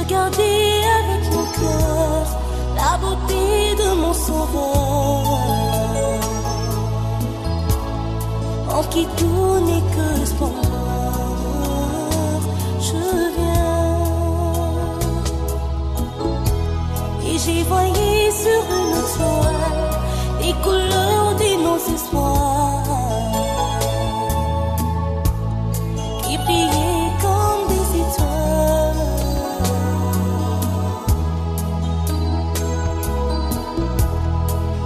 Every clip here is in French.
regarder avec mon cœur la beauté de mon sauveur, en qui tout n'est que splendeur. Je viens et j'ai voyé sur une toile les couleurs d'immenses espoirs qui brillaient comme des étoiles.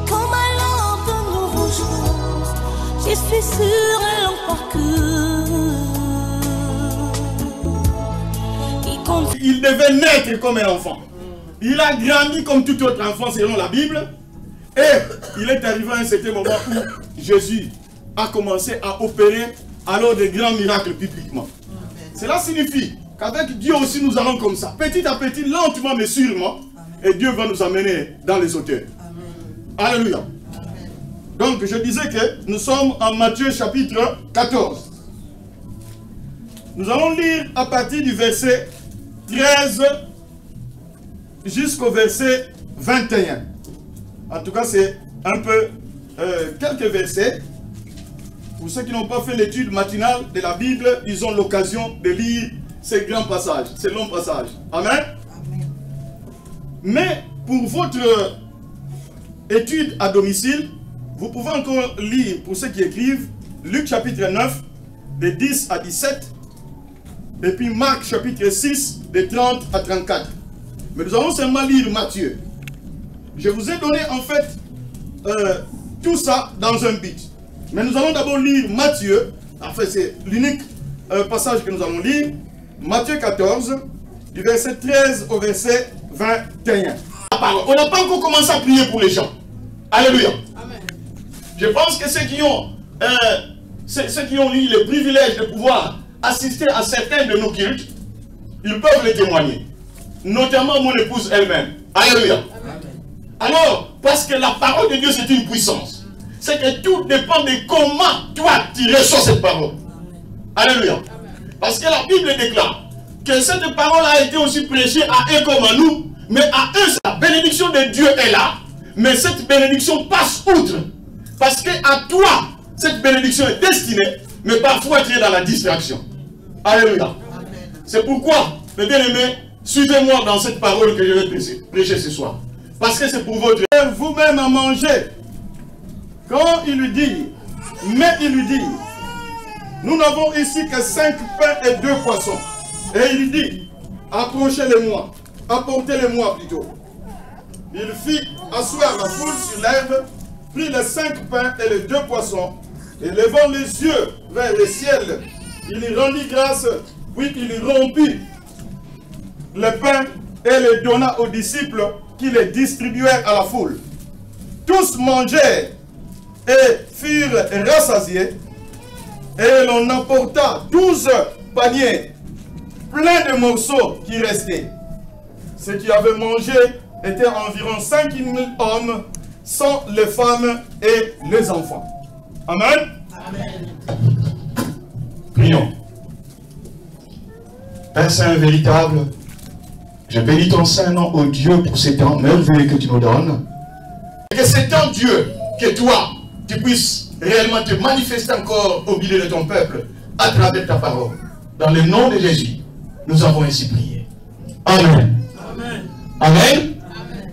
Comme un lampe de nouveaux jours, je suis sur un long parcours. Il devait naître comme un enfant. Il a grandi comme tout autre enfant selon la Bible. Et il est arrivé à un certain moment où Jésus a commencé à opérer alors des grands miracles publiquement. Cela signifie qu'avec Dieu aussi nous allons comme ça. Petit à petit, lentement mais sûrement. Et Dieu va nous amener dans les hauteurs. Alléluia. Donc je disais que nous sommes en Matthieu chapitre 14. Nous allons lire à partir du verset 13 jusqu'au verset 21. En tout cas, c'est un peu quelques versets. Pour ceux qui n'ont pas fait l'étude matinale de la Bible, ils ont l'occasion de lire ces grands passages, ces longs passages. Amen. Amen. Mais pour votre étude à domicile, vous pouvez encore lire, pour ceux qui écrivent, Luc chapitre 9, de 10 à 17, et puis Marc chapitre 6, de 30 à 34. Mais nous allons seulement lire Matthieu. Je vous ai donné en fait tout ça dans un but. Mais nous allons d'abord lire Matthieu. Enfin, c'est l'unique passage que nous allons lire. Matthieu 14, du verset 13 au verset 21. On n'a pas encore commencé à prier pour les gens. Alléluia. Amen. Je pense que ceux qui ont eu le privilège de pouvoir assister à certains de nos cultes, ils peuvent le témoigner. Notamment mon épouse elle-même. Alléluia. Amen. Alors, parce que la parole de Dieu c'est une puissance. C'est que tout dépend de comment toi tu reçois cette parole. Alléluia. Amen. Parce que la Bible déclare que cette parole a été aussi prêchée à eux comme à nous. Mais à eux, la bénédiction de Dieu est là. Mais cette bénédiction passe outre. Parce que à toi, cette bénédiction est destinée. Mais parfois tu es dans la distraction. Alléluia. C'est pourquoi, mes bien-aimés, suivez-moi dans cette parole que je vais prêcher ce soir. Parce que c'est pour votre... Vous-même à manger. Quand il lui dit, mais il lui dit, nous n'avons ici que 5 pains et 2 poissons. Et il lui dit, approchez-les-moi, apportez-les-moi plutôt. Il fit asseoir la foule sur l'herbe, prit les 5 pains et les 2 poissons, et levant les yeux vers le ciel, il y rendit grâce, puis il rompit le pain et le donna aux disciples qui les distribuèrent à la foule. Tous mangèrent et furent rassasiés, et l'on apporta 12 paniers pleins de morceaux qui restaient. Ceux qui avaient mangé étaient environ 5 000 hommes, sans les femmes et les enfants. Amen. Amen. Prions. Père Saint véritable, je bénis ton Saint-Nom, ô Dieu, pour ces temps merveilleux que tu nous donnes. Et que c'est en Dieu que toi, tu puisses réellement te manifester encore au milieu de ton peuple à travers ta parole. Dans le nom de Jésus, nous avons ainsi prié. Amen. Amen. Amen. Amen.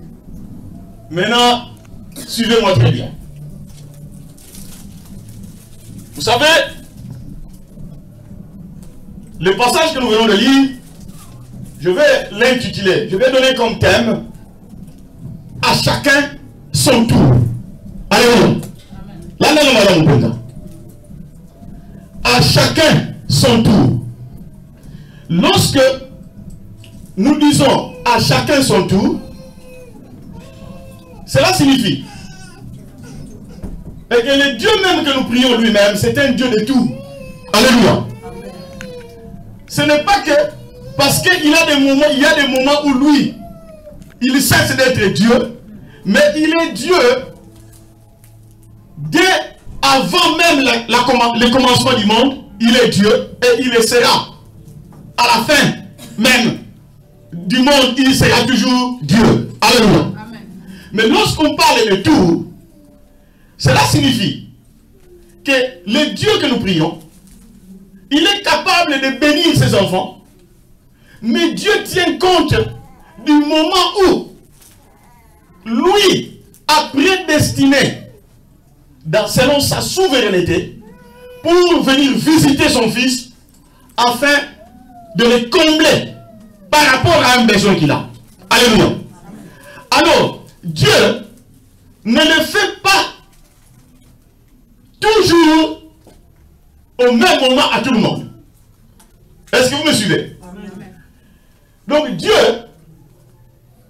Maintenant, suivez-moi très bien. Vous savez, le passage que nous venons de lire, je vais l'intituler, je vais donner comme thème à chacun son tour. Alléluia. À chacun son tour. Lorsque nous disons à chacun son tour, cela signifie et que le Dieu même que nous prions lui-même, c'est un Dieu de tout. Alléluia. Ce n'est pas que parce qu'il a des moments, il y a des moments où lui, il cesse d'être Dieu, mais il est Dieu dès avant même le commencement du monde. Il est Dieu et il le sera à la fin même. du monde, il sera toujours Dieu. Alléluia. Mais lorsqu'on parle de tout, cela signifie que le Dieu que nous prions, il est capable de bénir ses enfants, mais Dieu tient compte du moment où lui a prédestiné, selon sa souveraineté, pour venir visiter son fils afin de le combler par rapport à un besoin qu'il a. Alléluia. Alors, Dieu ne le fait pas toujours au même moment à tout le monde. Est-ce que vous me suivez? Donc Dieu,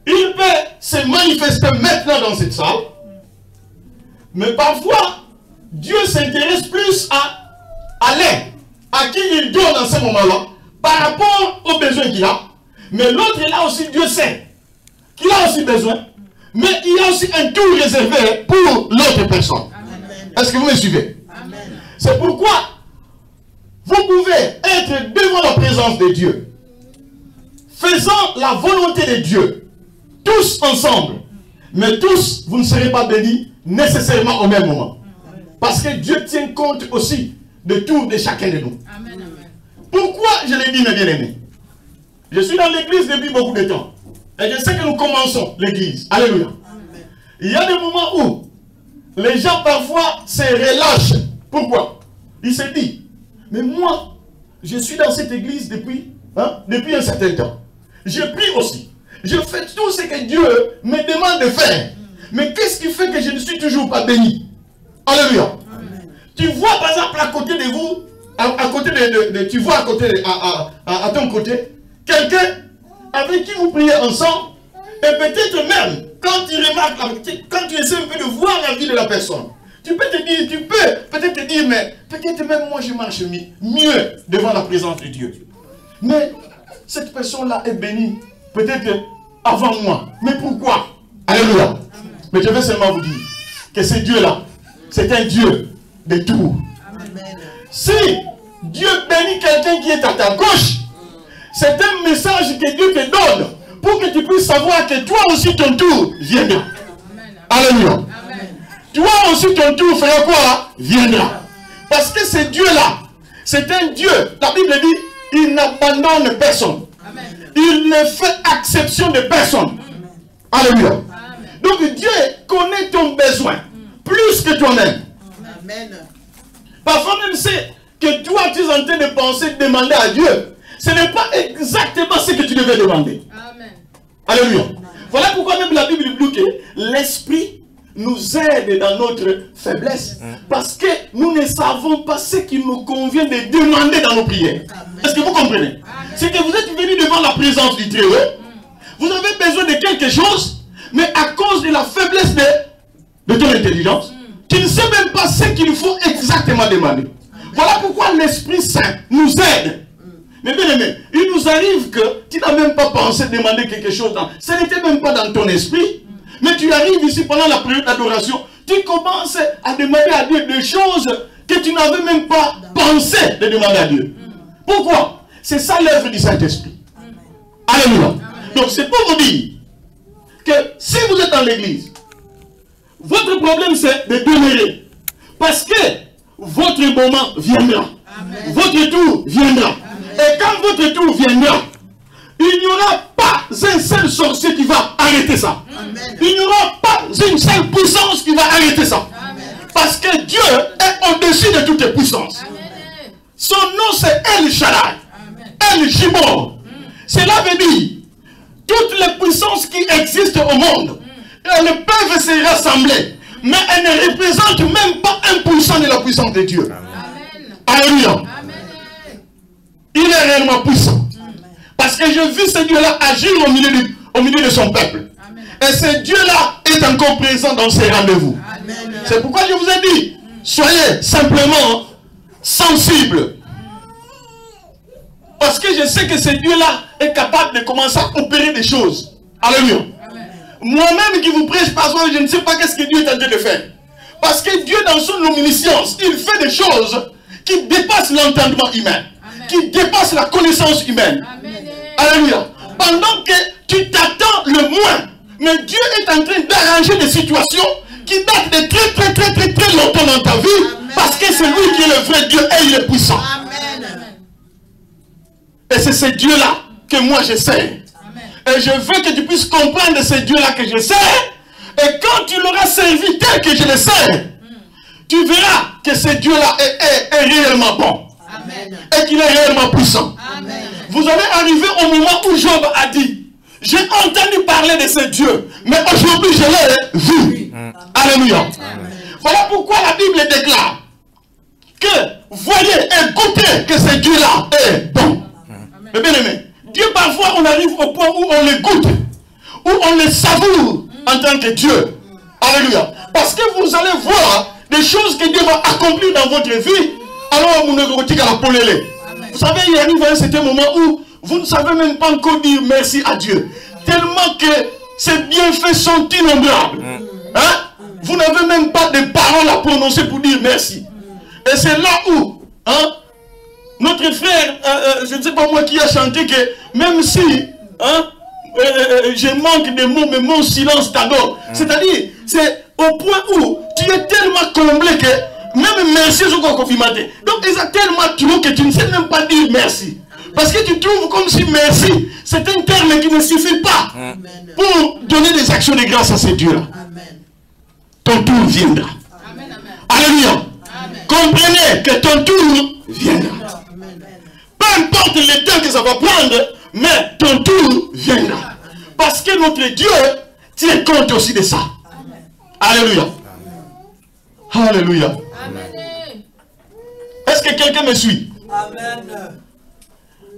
il peut se manifester maintenant dans cette salle, mais parfois, Dieu s'intéresse plus à l'aide, à qui il donne dans ce moment-là, par rapport aux besoins qu'il a. Mais l'autre, là aussi, Dieu sait qu'il a aussi besoin, mais il y a aussi un tour réservé pour l'autre personne. Est-ce que vous me suivez? C'est pourquoi vous pouvez être devant la présence de Dieu, faisant la volonté de Dieu, tous ensemble, mais tous, vous ne serez pas bénis nécessairement au même moment. Parce que Dieu tient compte aussi de tout de chacun de nous. Pourquoi je l'ai dit, mes bien-aimés? Je suis dans l'église depuis beaucoup de temps. Et je sais que nous commençons l'église. Alléluia. Il y a des moments où les gens parfois se relâchent. Pourquoi? Ils se disent, mais moi, je suis dans cette église depuis un certain temps. Je prie aussi. Je fais tout ce que Dieu me demande de faire. Mais qu'est-ce qui fait que je ne suis toujours pas béni? Alléluia. Tu vois par exemple à côté de vous, tu vois à ton côté, quelqu'un avec qui vous priez ensemble, et peut-être même, quand tu remarques, quand tu essaies un peu de voir la vie de la personne, tu peux peut-être te dire, mais peut-être même moi je marche mieux devant la présence de Dieu. Mais cette personne-là est bénie, peut-être avant moi. Mais pourquoi? Alléluia. Mais je vais seulement vous dire que ce Dieu-là, c'est un Dieu de tout. Si Dieu bénit quelqu'un qui est à ta gauche, c'est un message que Dieu te donne pour que tu puisses savoir que toi aussi ton tour viendra. Alléluia. Toi aussi ton tour fera quoi? Viendra. Parce que ce Dieu-là, c'est un Dieu. La Bible dit, il n'abandonne personne. Il ne fait exception de personne. Alléluia. Donc Dieu connaît ton besoin plus que toi-même. Parfois même c'est que toi tu es en train de penser, de demander à Dieu. Ce n'est pas exactement ce que tu devais demander. Amen. Alléluia. Voilà pourquoi même la Bible dit que l'Esprit nous aide dans notre faiblesse. Parce que nous ne savons pas ce qu'il nous convient de demander dans nos prières. Est-ce que vous comprenez? C'est que vous êtes venu devant la présence du Très-Haut. Vous avez besoin de quelque chose, mais à cause de la faiblesse de ton intelligence, tu ne sais même pas ce qu'il faut exactement demander. Voilà pourquoi l'Esprit Saint nous aide. Mais bien aimé, il nous arrive que tu n'as même pas pensé demander quelque chose. Ce n'était même pas dans ton esprit. Mais tu arrives ici pendant la période d'adoration, tu commences à demander à Dieu des choses que tu n'avais même pas pensé de demander à Dieu. Pourquoi? C'est ça l'œuvre du Saint-Esprit. Alléluia. Donc c'est pour vous dire que si vous êtes dans l'église, votre problème c'est de demeurer. Parce que votre moment viendra. Amen. Votre tour viendra. Amen. Et quand votre tour viendra, il n'y aura pas un seul sorcier qui va arrêter ça. Amen. Il n'y aura pas une seule puissance qui va arrêter ça. Amen. Parce que Dieu est au-dessus de toutes les puissances. Amen. Son nom c'est El Shaddai. El Jibor. Cela veut dire toutes les puissances qui existent au monde, elles peuvent se rassembler, mais elles ne représentent même pas 1% de la puissance de Dieu. Amen. Alléluia. Il est réellement puissant. Parce que je vis ce Dieu-là agir au milieu de son peuple. Amen. Et ce Dieu-là est encore présent dans ses rendez-vous. C'est pourquoi je vous ai dit, soyez simplement sensibles. Parce que je sais que ce Dieu-là est capable de commencer à opérer des choses. Alléluia. Moi-même qui vous prêche, parfois, je ne sais pas qu'est-ce que Dieu est en train de faire. Parce que Dieu, dans son omniscience, il fait des choses qui dépassent l'entendement humain. Amen. Qui dépassent la connaissance humaine. Amen. Alléluia. pendant que tu t'attends le moins. Mais Dieu est en train d'arranger des situations qui datent de très longtemps dans ta vie. Amen. Parce que c'est lui qui est le vrai Dieu et il est puissant. Amen. Et c'est ce Dieu-là que moi je sers. Et je veux que tu puisses comprendre ce Dieu-là que je sers. Et quand tu l'auras servi tel que je le sers, tu verras que ce Dieu-là est réellement bon. Amen. Et qu'il est réellement puissant. Amen. Vous allez arriver au moment où Job a dit, j'ai entendu parler de ce Dieu, mais aujourd'hui je l'ai vu. Amen. Alléluia. Amen. Voilà pourquoi la Bible déclare que voyez et goûtez que ce Dieu-là est bon. Mais bien aimé, Dieu parfois on arrive au point où on le goûte, où on le savoure en tant que Dieu. Alléluia. Parce que vous allez voir des choses que Dieu va accomplir dans votre vie. Alors vous ne retirez qu'à la polélé. Vous savez, il arrive à un certain moment où vous ne savez même pas encore dire merci à Dieu. Tellement que ses bienfaits sont innombrables. Hein? Vous n'avez même pas de paroles à prononcer pour dire merci. Et c'est là où notre frère, je ne sais pas moi qui a chanté que même si je manque de mots, mais mon silence t'adore. C'est-à-dire, c'est au point où tu es tellement comblé que même merci, je crois confirmé. Donc, ils ont tellement trop que tu ne sais même pas dire merci. Parce que tu trouves comme si merci, c'est un terme qui ne suffit pas pour donner des actions de grâce à ces dieux-là. Ton tour viendra. Amen. Alléluia. Amen. Comprenez que ton tour viendra. Peu importe le temps que ça va prendre, mais ton tour viendra. Parce que notre Dieu tient compte aussi de ça. Amen. Alléluia. Amen. Alléluia. Amen. Est-ce que quelqu'un me suit? Amen.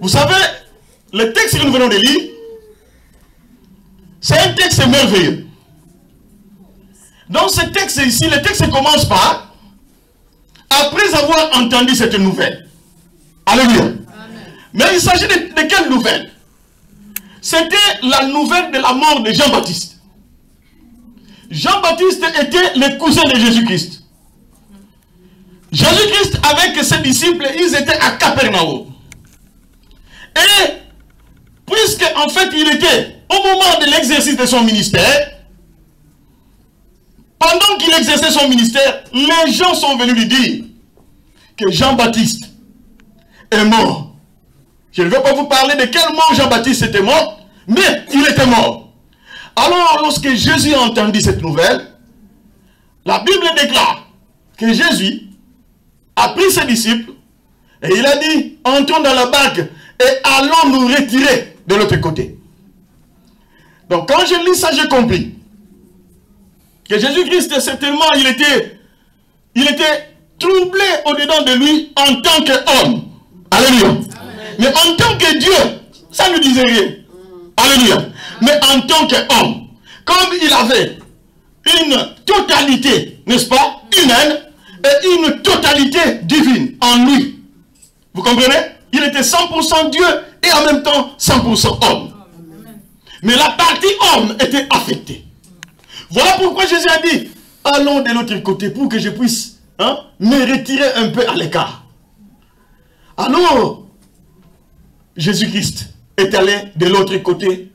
Vous savez, le texte que nous venons de lire, c'est un texte merveilleux. Dans ce texte ici, le texte commence par, après avoir entendu cette nouvelle. Alléluia. Amen. Mais il s'agit de quelle nouvelle? C'était la nouvelle de la mort de Jean-Baptiste. Jean-Baptiste était le cousin de Jésus-Christ. Jésus-Christ avec ses disciples, ils étaient à Capernaum. Et puisque en fait il était au moment de l'exercice de son ministère, pendant qu'il exerçait son ministère, les gens sont venus lui dire que Jean-Baptiste est mort. Je ne vais pas vous parler de quel mort Jean-Baptiste était mort, mais il était mort. Alors, lorsque Jésus a entendu cette nouvelle, la Bible déclare que Jésus a pris ses disciples et il a dit, entrons dans la barque et allons nous retirer de l'autre côté. Donc, quand je lis ça, j'ai compris que Jésus-Christ, certainement, il était troublé au-dedans de lui en tant qu'homme. Alléluia. Amen. Mais en tant que Dieu, ça ne disait rien. Alléluia. Mais en tant qu'homme, comme il avait une totalité, n'est-ce pas, humaine, et une totalité divine en lui. Vous comprenez? Il était 100% Dieu et en même temps 100% homme. Mais la partie homme était affectée. Voilà pourquoi Jésus a dit, allons de l'autre côté pour que je puisse me retirer un peu à l'écart. Alors, Jésus-Christ est allé de l'autre côté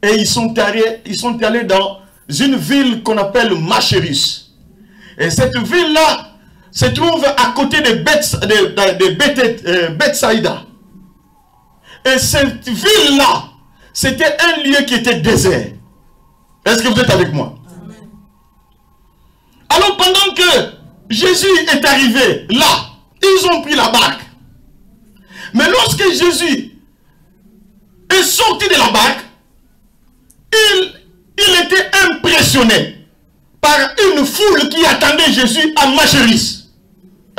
et ils sont allés dans une ville qu'on appelle Machéris. Et cette ville-là se trouve à côté de Bethsaïda. Et cette ville-là, c'était un lieu qui était désert. Est-ce que vous êtes avec moi? Amen. Alors pendant que Jésus est arrivé là, ils ont pris la barque. Mais lorsque Jésus est sorti de la barque, il était impressionné par une foule qui attendait Jésus à Machéris.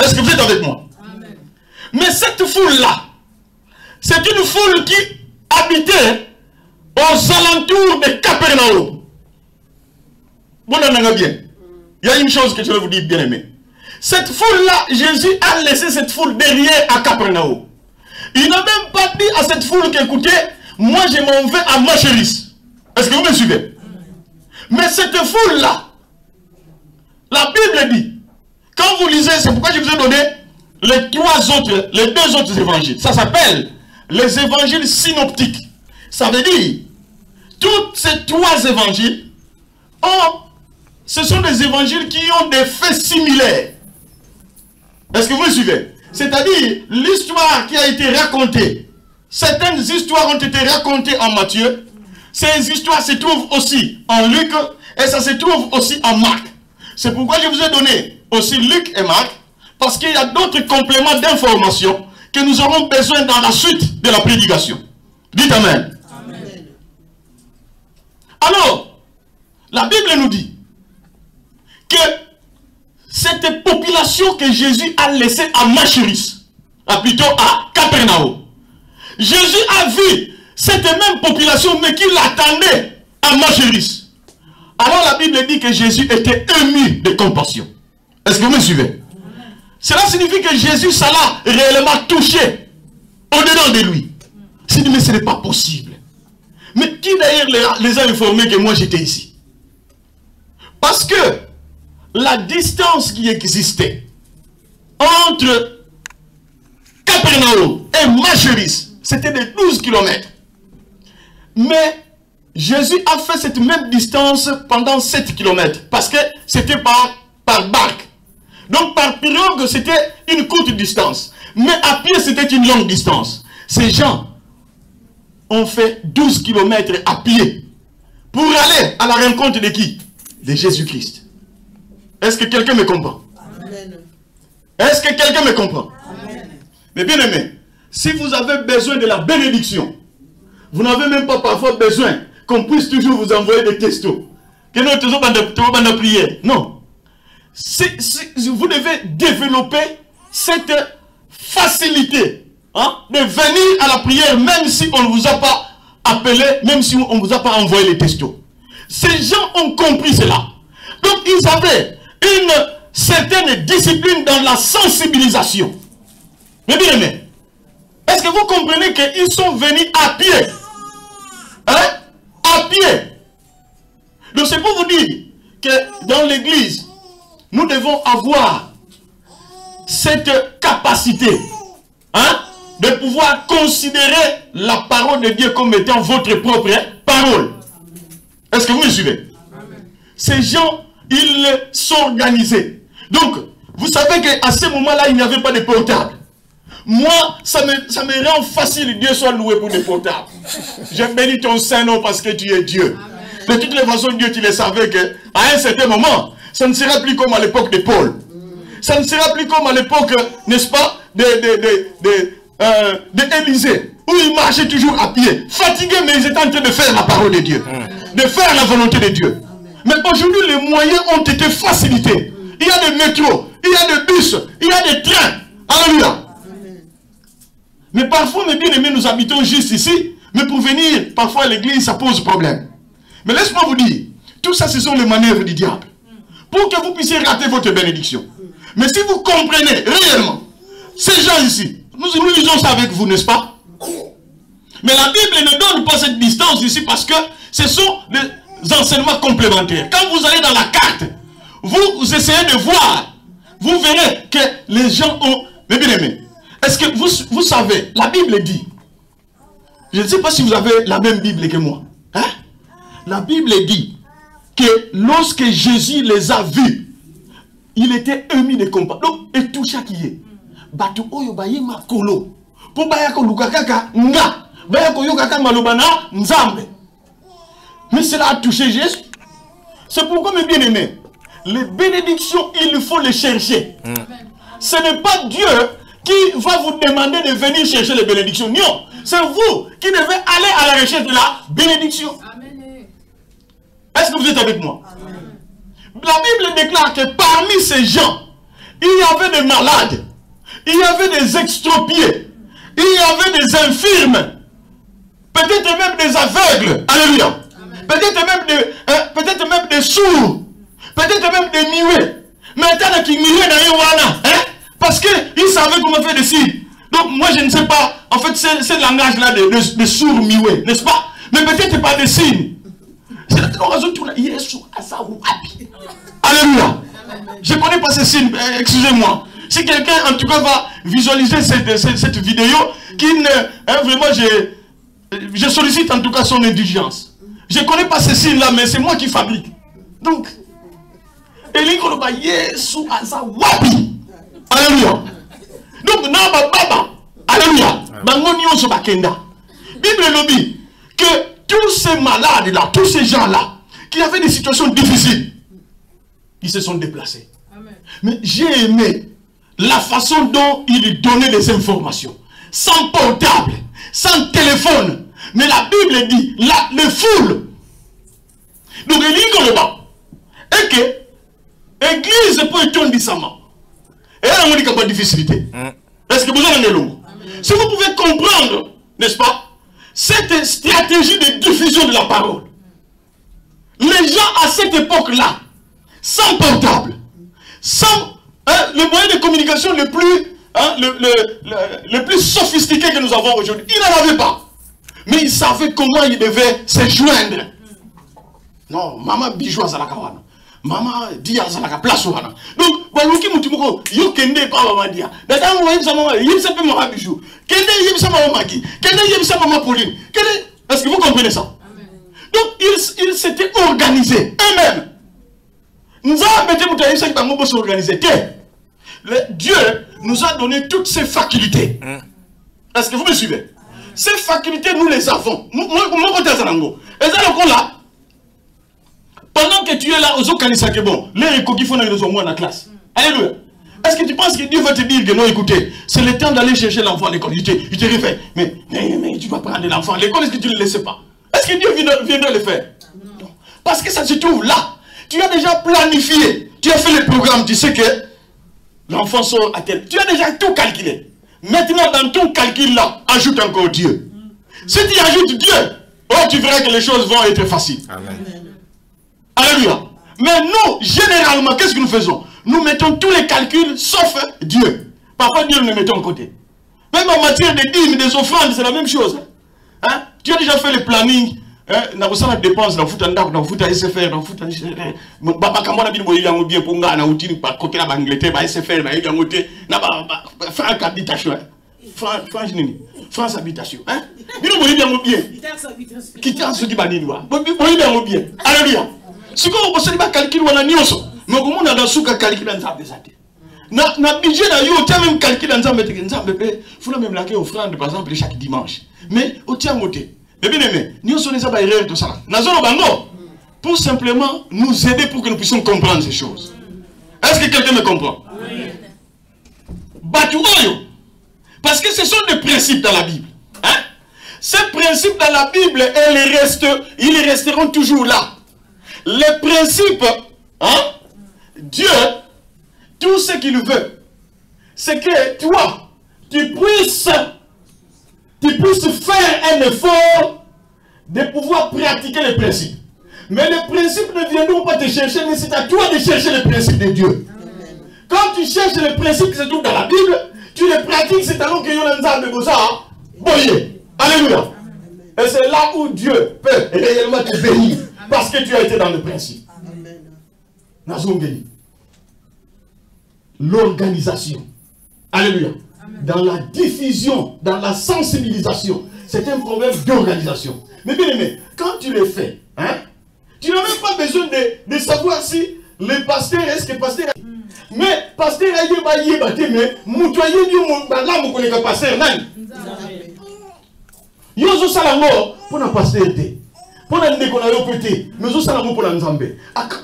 Est-ce que vous êtes avec moi? Amen. Mais cette foule-là, c'est une foule qui habitait aux alentours de Capernaum. Bon, bien. Il y a une chose que je vais vous dire, bien aimé. Cette foule-là, Jésus a laissé cette foule derrière à Capernaum. Il n'a même pas dit à cette foule qu'écoutez, moi je m'en vais à Machéris. Est-ce que vous me suivez? Mais cette foule-là, la Bible dit, quand vous lisez, c'est pourquoi je vous ai donné les deux autres évangiles. Ça s'appelle les évangiles synoptiques. Ça veut dire, tous ces trois évangiles, ce sont des évangiles qui ont des faits similaires. Est-ce que vous me suivez? C'est-à-dire, l'histoire qui a été racontée, certaines histoires ont été racontées en Matthieu, ces histoires se trouvent aussi en Luc, et ça se trouve aussi en Marc. C'est pourquoi je vous ai donné aussi Luc et Marc, parce qu'il y a d'autres compléments d'informations que nous aurons besoin dans la suite de la prédication. Dites Amen. Amen. Alors, la Bible nous dit que cette population que Jésus a laissée à Macheris, plutôt à Capernaum, Jésus a vu cette même population, mais qui l'attendait à Macheris. Alors la Bible dit que Jésus était ému de compassion. Est-ce que vous me suivez? Cela signifie que Jésus ça l'a réellement touché au-dedans de lui. Il dit, mais ce n'est pas possible. Mais qui d'ailleurs les a informés que moi j'étais ici? Parce que la distance qui existait entre Capernaum et Macheris, c'était de 12 km. Mais Jésus a fait cette même distance pendant 7 km. Parce que c'était par barque. Donc par pirogue, c'était une courte distance. Mais à pied, c'était une longue distance. Ces gens ont fait 12 km à pied pour aller à la rencontre de qui? De Jésus-Christ. Est-ce que quelqu'un me comprend? Est-ce que quelqu'un me comprend? Amen. Mais bien aimé, si vous avez besoin de la bénédiction, vous n'avez même pas parfois besoin qu'on puisse toujours vous envoyer des textos. Que nous toujours pas de prière. Non. Vous devez développer cette facilité de venir à la prière, même si on ne vous a pas appelé, même si on ne vous a pas envoyé les textos. Ces gens ont compris cela. Donc ils avaient une certaine discipline dans la sensibilisation. Mais bien aimé, est-ce que vous comprenez qu'ils sont venus à pied? Hein? À pied. Donc c'est pour vous dire que dans l'église, nous devons avoir cette capacité de pouvoir considérer la parole de Dieu comme étant votre propre parole. Est-ce que vous me suivez? Amen. Ces gens, ils s'organisaient. Donc, vous savez qu'à ce moment-là, il n'y avait pas de portable. Moi, ça me rend facile, Dieu soit loué pour des portables. Je bénis ton Saint-Nom parce que tu es Dieu. Amen. De toutes les façons, Dieu, tu le savais qu'à un certain moment, ça ne sera plus comme à l'époque de Paul. Ça ne sera plus comme à l'époque, n'est-ce pas, d'Élisée, où il marchait toujours à pied. Fatigué, mais ils étaient en train de faire la parole de Dieu. De faire la volonté de Dieu. Mais aujourd'hui, les moyens ont été facilités. Il y a des métros, il y a des bus, il y a des trains. Alléluia. Mais parfois, mes bien-aimés, nous habitons juste ici. Mais pour venir, parfois à l'église, ça pose problème. Mais laisse-moi vous dire, tout ça, ce sont les manœuvres du diable. Pour que vous puissiez rater votre bénédiction. Mais si vous comprenez réellement, ces gens ici, nous lisons ça avec vous, n'est-ce pas? Mais la Bible ne donne pas cette distance ici parce que ce sont des enseignements complémentaires. Quand vous allez dans la carte, vous essayez de voir, vous verrez que les gens ont... Mais bien aimé, est-ce que vous savez, la Bible dit, je ne sais pas si vous avez la même Bible que moi, hein? La Bible dit que lorsque Jésus les a vus, il était ému de compassion. Donc, et tout ça qui est. Batu oyo baye makolo. Pour bayako lukakaka nga. Bayako yokaka malobana nzambe. Mais cela a touché Jésus. C'est pourquoi, mes bien-aimés, les bénédictions, il faut les chercher. Ce n'est pas Dieu qui va vous demander de venir chercher les bénédictions. Non, c'est vous qui devez aller à la recherche de la bénédiction. Est-ce que vous êtes avec moi? Amen. La Bible déclare que parmi ces gens, il y avait des malades, il y avait des extropiés, il y avait des infirmes, peut-être même des aveugles. Alléluia. Peut-être même des sourds, peut-être même des muets. Mais tant qu'ils muets dans parce qu'ils savaient comment faire des signes. Donc moi je ne sais pas, en fait c'est le langage-là de sourds muets, n'est-ce pas? Mais peut-être pas des signes. Alléluia. Je ne connais pas ces signes, excusez-moi. Si quelqu'un en tout cas va visualiser cette vidéo, qui ne, vraiment je sollicite en tout cas son indulgence. Je ne connais pas ces signes-là, mais c'est moi qui fabrique. Donc, Elikoloba Yesu Aza Wapi. Alléluia. Donc, Naba Baba. Alléluia. Bangonio Sobakenda. Bible lobby que tous ces malades-là, tous ces gens-là, qui avaient des situations difficiles, ils se sont déplacés. Amen. Mais j'ai aimé la façon dont il donnait des informations. Sans portable, sans téléphone. Mais la Bible dit, les foules. Donc, il dit et que l'église peut être décemment. Et là, on dit qu'il n'y a pas de difficulté. Est-ce que vous avez un long? Si vous pouvez comprendre, n'est-ce pas, cette stratégie de diffusion de la parole. Les gens à cette époque-là, sans portable, sans le moyen de communication le plus sophistiqué que nous avons aujourd'hui, ils n'en avaient pas. Mais ils savaient comment ils devaient se joindre. Non, maman bijou à Zalakawana. Maman dit à Zalaka place wana. Donc, baluki mutimoko, yo kende pa maman dia. Dada mo yim sa maman, yim sa pe maman bijou. Kende yim sa maman Maki. Kende yim sa maman Pauline. Kende, est-ce que vous comprenez ça? Amen. Donc, ils s'étaient organisés eux-mêmes. Nous avons été moutayim sa ki bango bo s'organiser. Dieu nous a donné toutes ces facultés. Est-ce que vous me suivez? Ces facultés, nous les avons. Moi, côté Zanango. Et ça, le là, pendant que tu es là, aux Okanisa, que bon, les récoquis font dans la classe. Alléluia. Est-ce que tu penses que Dieu va te dire que non, écoutez, c'est le temps d'aller chercher l'enfant à l'école? Il te refait. Mais tu vas prendre l'enfant à l'école, est-ce que tu ne le laisses pas? Est-ce que Dieu viendra le faire? Non. Parce que ça se trouve là. Tu as déjà planifié. Tu as fait le programme. Tu sais que l'enfant sort à tel. Tu as déjà tout calculé. Maintenant, dans ton calcul-là, ajoute encore Dieu. Si tu ajoutes Dieu, oh, tu verras que les choses vont être faciles. Amen. Alléluia. Mais nous, généralement, qu'est-ce que nous faisons? Nous mettons tous les calculs, sauf Dieu. Parfois, Dieu nous le mettons en côté. Même en matière de dîmes, des offrandes, c'est la même chose. Hein? Tu as déjà fait le planning. Na kusana dépense na futa ndako na futa SFR na futa baba kamona bili boyi yango bien pour nga na utini pa côté la Angleterre ba SFR na yango te na ba France habitation France nini France habitation hein bili boyi yango bien quittance qui banini wa boyi yango bien alléluia siko ko sali ba calcul wana nyoso mais ko mona da suka calcul nza bezate na budget na yo tu même calcul nza mettre nza bébé faut même la que offrande par exemple chaque dimanche mais au tient moté. Mais bien aimé, nous sommes des abeilles tout ça. Pour simplement nous aider pour que nous puissions comprendre ces choses. Est-ce que quelqu'un me comprend? Oui. Parce que ce sont des principes dans la Bible. Hein? Ces principes dans la Bible, ils resteront toujours là. Les principes, hein? Dieu, tout ce qu'il veut, c'est que toi, tu puisses faire un effort de pouvoir pratiquer les principes. Mais les principes ne viendront pas te chercher, mais c'est à toi de chercher les principes de Dieu. Amen. Quand tu cherches les principes qui se trouvent dans la Bible, tu les pratiques, c'est alors que Yolanda de Bosa, boyé. Alléluia. Et c'est là où Dieu peut réellement te bénir, parce que tu as été dans le principe. L'organisation. Alléluia. Dans la diffusion, dans la sensibilisation, c'est un problème d'organisation. Mais bien aimé, quand tu le fais, hein, tu n'as même pas besoin de savoir si le pasteur, est-ce que le pasteur... Mais pasteur a yé batté, mais moutoyer du monde, là, mon collègue pasteur, non. Yozo salango, pour la pasteur, pour la négonaïopété, mais yozo salango pour la nzambé.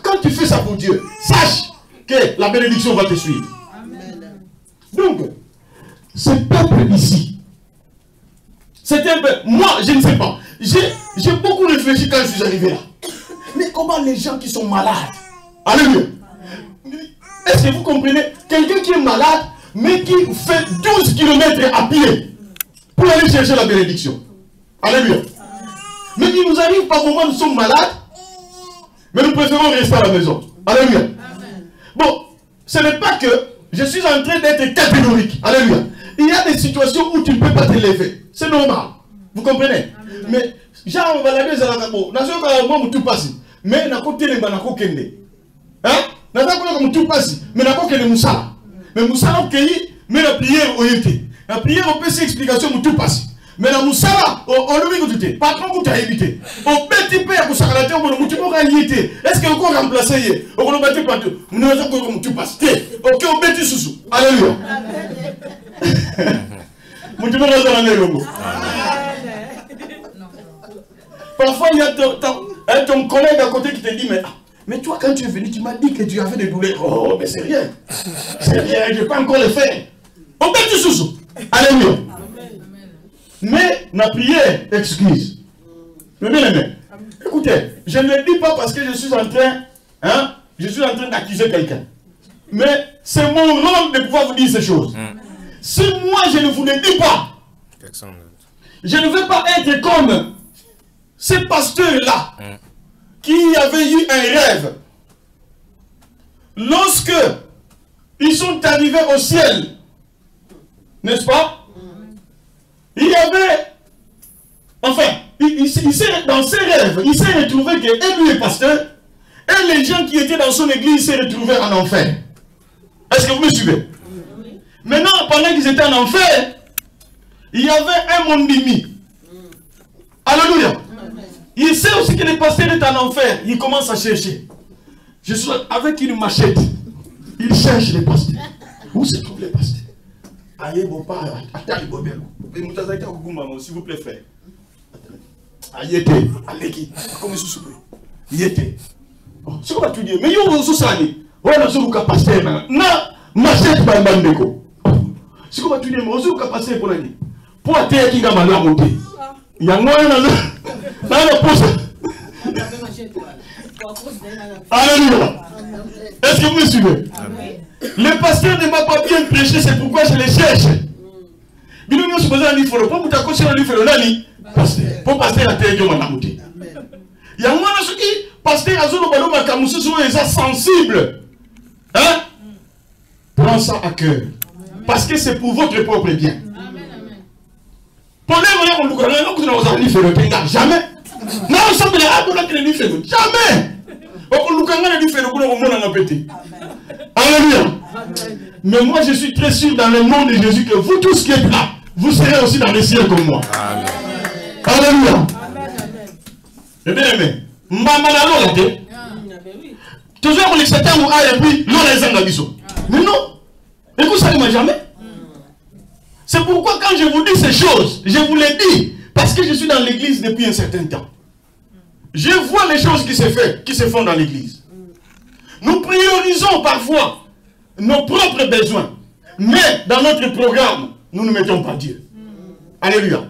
Quand tu fais ça pour Dieu, sache que la bénédiction va te suivre. Donc, ce peuple ici, c'est un peuple, moi je ne sais pas, j'ai beaucoup réfléchi quand je suis arrivé là. Mais comment les gens qui sont malades, alléluia, est-ce que vous comprenez, quelqu'un qui est malade, mais qui fait 12 km à pied pour aller chercher la bénédiction, alléluia. Mais il nous arrive par moment, nous sommes malades, mais nous préférons rester à la maison, alléluia. Bon, ce n'est pas que je suis en train d'être catégorique, alléluia. Il y a des situations où tu ne peux pas te lever. C'est normal. Vous comprenez? Amen. Mais, genre, on va la maison à la cabo. N'a pas tout passé. Mais, n'a pas télé, n'a pas kende. Hein? N'a pas tout passé. Mais, n'a pas kende moussala. Mais, moussala, ok, mais la prière, on était. La prière, on peut s'explication, tout passé. Mais dans Moussala, on le dit, patron, vous avez évité. On bête père pour s'arrêter, on va éviter. Est-ce qu'on peut remplacer? On va bâtir partout. Nous ne sommes pas comme tu passes. Ok, on bête sous. Alléluia. Parfois, il y a ton collègue à côté qui te dit, mais toi, quand tu es venu, tu m'as dit que tu avais des douleurs. Oh, mais c'est rien. C'est rien, je ne vais pas encore le faire. On bête sous. Alléluia. Mais la prière excuse. Mais bien aimé, écoutez, je ne le dis pas parce que je suis en train, d'accuser quelqu'un. Mais c'est mon rôle de pouvoir vous dire ces choses. Si moi je ne vous le dis pas, je ne veux pas être comme ces pasteurs-là qui avaient eu un rêve. Lorsque ils sont arrivés au ciel, n'est-ce pas? Il y avait, enfin, dans ses rêves, il s'est retrouvé que lui est pasteur, et les gens qui étaient dans son église s'est retrouvés en enfer. Est-ce que vous me suivez? Maintenant, pendant qu'ils étaient en enfer, il y avait un mondimi. Alléluia. Il sait aussi que le pasteur est en enfer. Il commence à chercher. Je suis avec une machette. Il cherche les pasteurs. Où se trouvent les pasteurs? Aïe, bon, pas, attends, s'il vous plaît, frère. Aïe, était, allez, comme je suis il était. C'est quoi tu dis? Mais yo, vous savez, ouais, là, c'est le pasteur, non, machette, pas le bandeko. C'est quoi tu dis? Mais vous avez pasteur pour l'année. Pour atteindre qui va la monter. Il y a un moyen dans le poste. Alléluia. Est-ce que vous me suivez? Le pasteur ne m'a pas bien prêché, c'est pourquoi je le cherche. Mais nous sommes supposés à l'île, pour vous t'accrocher à l'île, pour pasteur à terre de Manamoute. Il y a un moment qui, pasteur Azolo Balo Makamusu, sont sensibles. Hein? Prends ça à cœur. Parce que c'est pour votre propre bien. Jamais. Non, on s'en jamais. Alléluia. Mais moi je suis très sûr dans le nom de Jésus que vous tous qui êtes là, vous serez aussi dans le ciel comme moi. Alléluia. Eh bien aimé. Toujours on accepte et puis l'on les aime d'abisso. Mais non. Écoute, ça ne m'a jamais. C'est pourquoi quand je vous dis ces choses, je vous les dis parce que je suis dans l'église depuis un certain temps. Je vois les choses qui se font dans l'église. Nous priorisons parfois nos propres besoins. Mais dans notre programme, nous ne mettons pas Dieu. Alléluia.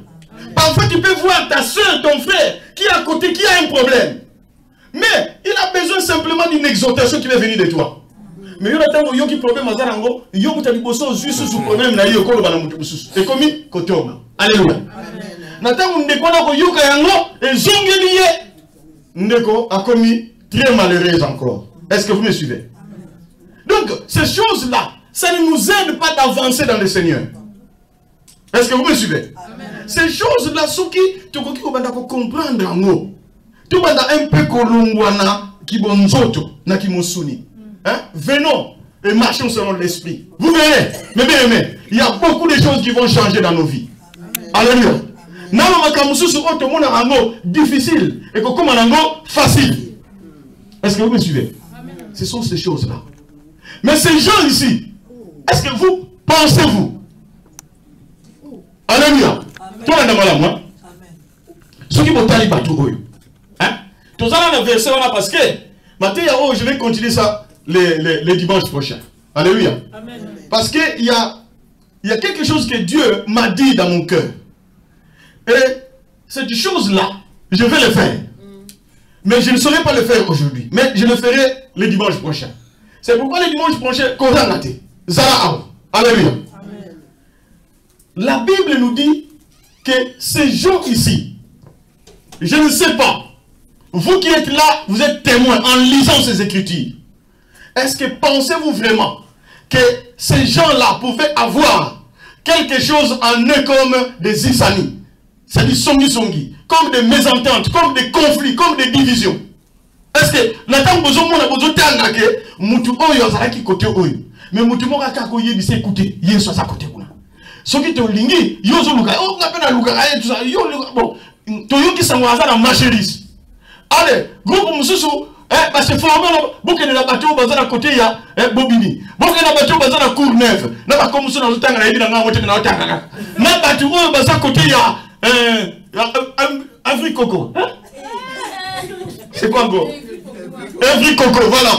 Parfois tu peux voir ta soeur, ton frère, qui est à côté, qui a un problème. Mais il a besoin simplement d'une exhortation qui va venir de toi. Mais il y a un problème à Zarango, il y a un juste sous problème, et comme côté homme. Alléluia. Nathan, on déconne yoka yango et zongelié. Ndeko a commis très malheureuse encore. Est-ce que vous me suivez? Donc, ces choses-là, ça ne nous aide pas d'avancer dans le Seigneur. Est-ce que vous me suivez? Ces choses-là, ce qui tu comprendre en haut. Tu vas un peu kolongwana qui bonzoto na qui mosuni. Venons et marchons selon l'esprit. Vous verrez, mes bien-aimés, il y a beaucoup de choses qui vont changer dans nos vies. Alléluia. Difficile et comme facile. Est-ce que vous me suivez? Ce sont ces choses-là. Mais ces gens ici, est-ce que vous pensez-vous? Alléluia. Toi, on a moi. Ce qui vont t'aller partout. Tout ça, on a versé parce que maintenant, je vais continuer ça les dimanches prochains. Alléluia. Parce qu'il y a quelque chose que Dieu m'a dit dans mon cœur. Et cette chose-là, je vais le faire. Mais je ne saurais pas le faire aujourd'hui. Mais je le ferai le dimanche prochain. C'est pourquoi le dimanche prochain, alléluia. La Bible nous dit que ces gens ici, je ne sais pas, vous qui êtes là, vous êtes témoins en lisant ces écritures. Est-ce que pensez-vous vraiment que ces gens-là pouvaient avoir quelque chose en eux comme des isani? C'est du songi-songi, comme des mésententes, comme des conflits, comme des divisions. Est-ce que l'attente besoin de besoin de mutu oyo azalaki côté oyo, mais mutu moko akako yebisa écouter, yeso sa côté kuna. Ce qui te lingi, yo zo luka, oh, on appelle à luka, tout ça, yo luka, bon, toyo qui s'envoie dans marchérise. Allez, groupe Moussou, parce que forcément, beaucoup de la bateau basé à côté, il y a Bobini. Beaucoup de la bateau basé à Courneuve. N'a pas comme ça dans le temps, il y a un côté de la Tanga. N'a pas bateau basé à côté, il y a Afrique Coco. C'est quoi encore? Afrique Coco, voilà.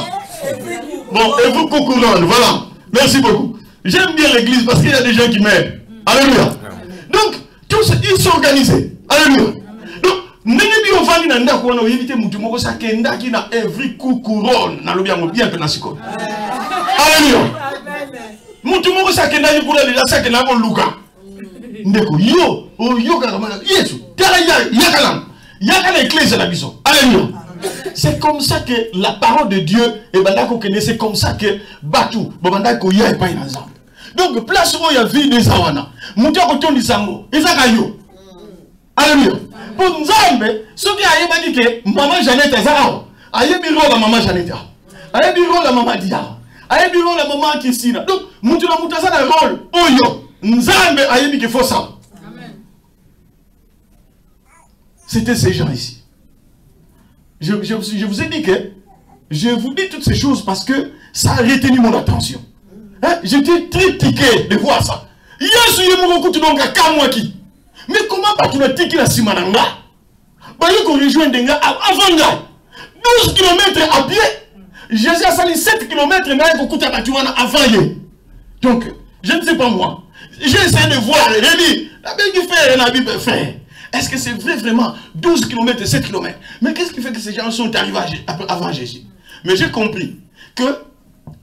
Bon, et vous Coco, voilà. Merci beaucoup. J'aime bien l'église parce qu'il y a des gens qui m'aident. Alléluia. Donc, tous ils sont organisés. Alléluia. Donc, Nengi bi ofani na ndako wana oyebite mutu moko sakenda ki na every couronne na lobi yango bien na siko. Alléluia. Mutu moko sakenda ki kula déjà sakenda ko luka. Ndeko yo yo kaka Yesu tala yakala église la biso. Alléluia. C'est comme ça que la parole de Dieu et bandako kene, c'est comme ça que batu bandako ya et pas na nzambe. Donc place où il y a vie des awana. Mutu ko tondi sango. Ezaka yo. Alléluia. Pour Nzambe, ce qui a dit que maman Jeannette est là. Aïe biro la maman Jeannette. Aïe biro la maman Dia. Aïe biro la maman Kissina. Donc, Moutuna Moutasa a un rôle. Oyo. Nzambe aïe dit qu'il faut ça. C'était ces gens ici. Je vous ai dit que je vous dis toutes ces choses parce que ça a retenu mon attention. Hein? J'étais très tiqué de voir ça. Yesu yemoko donc à Kamwaki. Mais comment tu as dit qu'il a Simananga? Il faut rejoindre avant 12 km à pied. Jésus a sali 7 km avant. Donc, je ne sais pas moi. J'ai essayé de voir, la Bible fait. Est-ce que c'est vrai vraiment 12 km et 7 km? Mais qu'est-ce qui fait que ces gens sont arrivés avant Jésus? Mais j'ai compris que,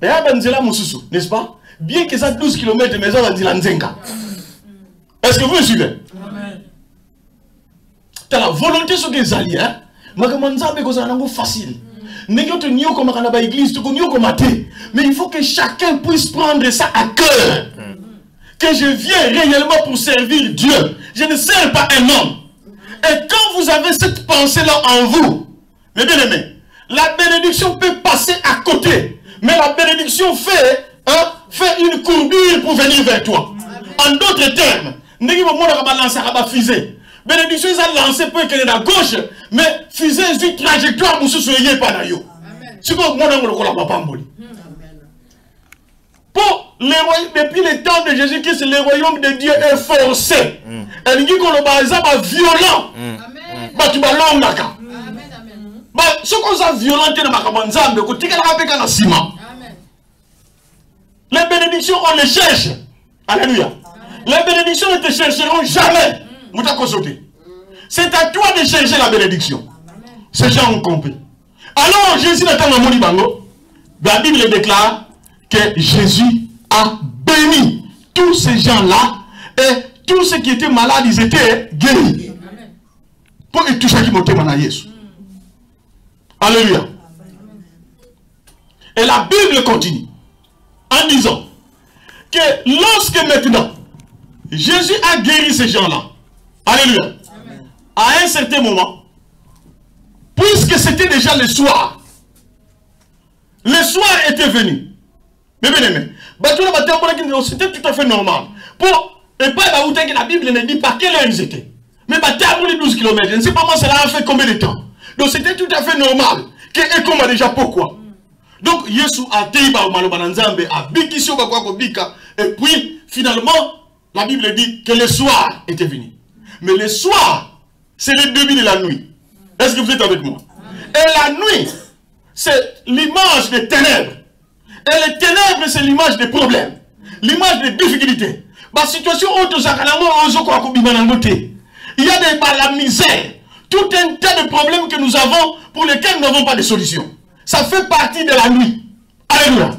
n'est-ce pas? Bien que ça 12 km, mais ça va dire l'Anzenga. Est-ce que vous me suivez? Tu as la volonté sur les alliés. Mais il faut que chacun puisse prendre ça à cœur. Que je viens réellement pour servir Dieu. Je ne sers pas un homme. Et quand vous avez cette pensée-là en vous, mes bien-aimés, la bénédiction peut passer à côté. Mais la bénédiction fait une courbure pour venir vers toi. En d'autres termes, bénédiction, ils ont lancé pour qu'elle est à gauche, mais fusée une trajectoire pour se soigner par là. C'est comme moi, pour depuis le temps de Jésus-Christ, le royaume de Dieu est forcé. Et il dit qu'on est violent. Ce qu'on a violent, les bénédictions, on les cherche. Alléluia. Les bénédictions ne te chercheront jamais. C'est à toi de chercher la bénédiction. Ces gens ont compris. Alors Jésus n'attend pas mon bango. La Bible déclare que Jésus a béni tous ces gens-là et tous ceux qui étaient malades, ils étaient guéris. Pour que tout ce qui montait à Jésus. Alléluia. Et la Bible continue en disant que lorsque maintenant Jésus a guéri ces gens-là, alléluia, amen, à un certain moment, puisque c'était déjà le soir était venu. Mais bien aimé, c'était tout à fait normal. Pour et pas que la Bible ne dit pas quelle heure ils étaient. Mais les 12 km, je ne sais pas moi cela a fait combien de temps. Donc c'était tout à fait normal. Et comme déjà pourquoi? Donc Yesu a été et puis finalement la Bible dit que le soir était venu. Mais le soir, c'est le début de la nuit. Est-ce que vous êtes avec moi? Et la nuit, c'est l'image des ténèbres. Et les ténèbres, c'est l'image des problèmes. L'image des difficultés. La situation il y a la misère. Tout un tas de problèmes que nous avons pour lesquels nous n'avons pas de solution. Ça fait partie de la nuit. Alléluia.